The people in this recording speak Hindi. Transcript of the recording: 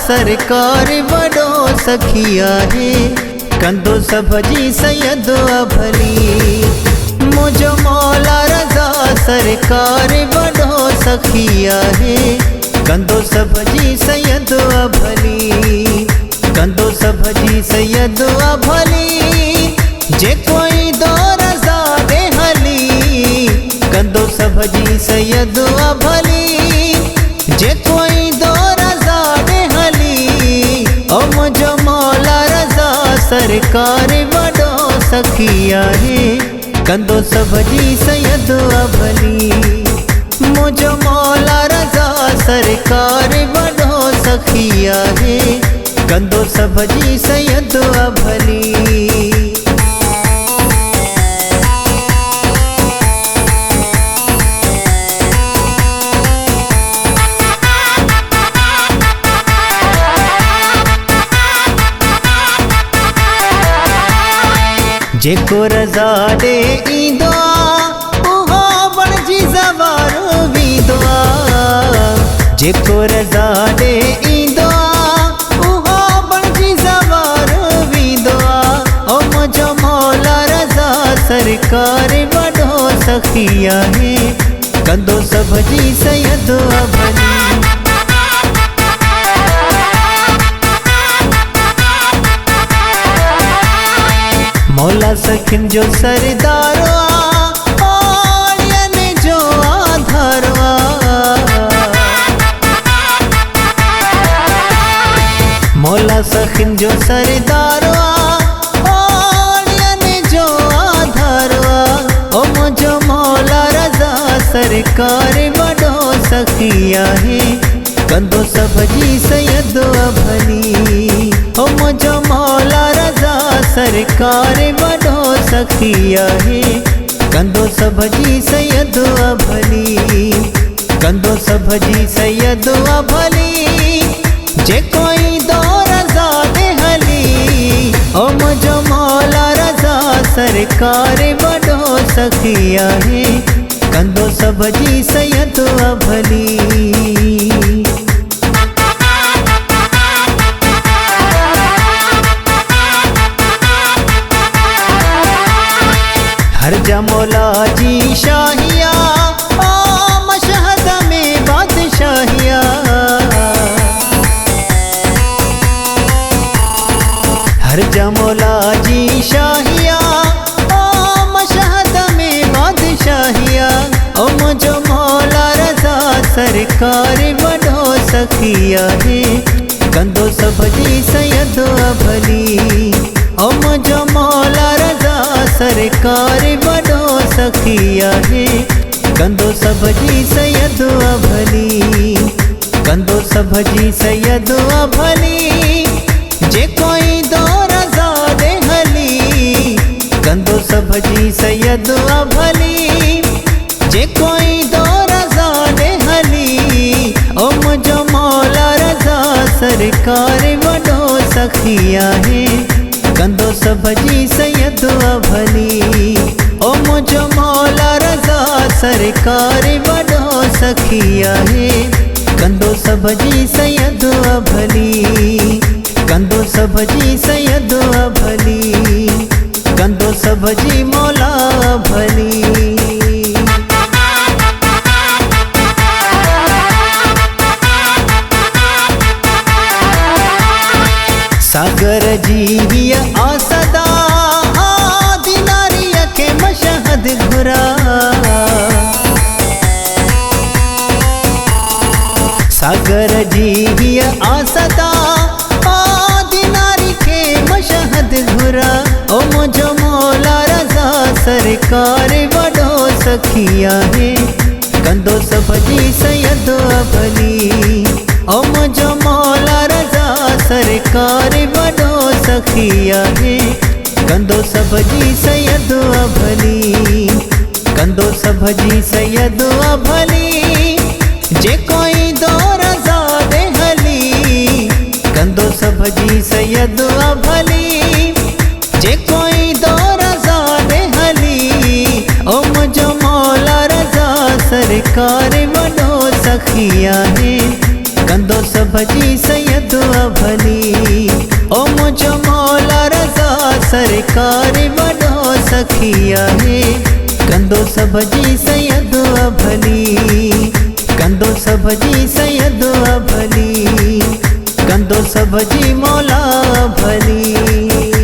सरकार वडो सखिया है कंदो सभजी सैयद भली मुझो मौला रजा सरकार वडो सखिया है कंदो सभजी सैयद भली कंदो सभजी सैयद भली जे कोई दो रजा दे हली कंदो सभजी सैयद भली जे कोई दो रजा दे हली ओ मुझो मौला रजा सरकार वडो सखिया है कंदो सभजी सैयद भली मुझो मौला रजा सरकार वडो सखिया है कंदो सभजी सैयद भली। जेको रजा दे ईंदो उहो बणजी ज़वारो वींदो जेको रजा दे ईंदो उहो बणजी ज़वारो वींदो ओ मुझो मौला रजा सरकार वडो सखिया है कंदो सभजी सैयद भली मौला सखिन जो सरदारो ओलियन जो आधारवा मौला सखिन जो सरदारो ओलियन जो आधारवा ओ मुझो मौला रजा सरकार वडो सखिया है कंदो सभजी सैयद भली ओ मुझो मौला रजा सरकार वडो सखिया है कंदो सभजी सैयद भली कंदो सभजी सैयद भली जे कोई दो रजा दे हली ओ मुझो मौला रजा सरकार वडो सखिया है कंदो सभजी सैयद भली। हर जा मौला जी शाहिया ओ मशहद में बादशाहिया हर जा मौला जी शाहिया ओ मशहद में बादशाहिया ओ मुझो मौला रजा सरकार वडो सखिया है कंदो सभजी सैयद भली ओ मुझो मौला रजा सरकार वडो सखिया है कंदो सभजी सैयद भली कंदो सभजी सैयद भली जे कोई दो रजा दे हली कंदो सभजी सैयद भली जे कोई दो रजा दे हली ओ मुझो मौला रजा सरकार वडो सखिया है कंदो सभजी सैयद भली ओ मुझो मौला रजा सरकार वडो सखिया है कंदो सभजी सैयद भली कंदो सभजी सैयद भली कंदो सभजी मौला भली। सागर जी आसदा दिनारिया के मशहद घुरा सागर जी आसदा दिनारी के मशहद घुरा ओ मुझो मौला रजा सरकार वडो सखिया है कंदो सभजी सैयद भली ओ मुझो मौला रजा सरकार वडो सखिया है कंदो सभजी सैयद भली कंदो सभजी सैयद भली जे कोई दो रजा दे हली कंदो सभजी सैयद भली जे कोई दो रजा दे हली ओ मुझो मौला रजा सरकार वडो सखिया है कंदो सभजी सैयद भली। ओ मुझो मौला रज़ा सरकार वॾो सखी आहे। कंदो सभजी सैयद भली, कंदो सभजी सैयद भली, कंदो सभजी मौला भली।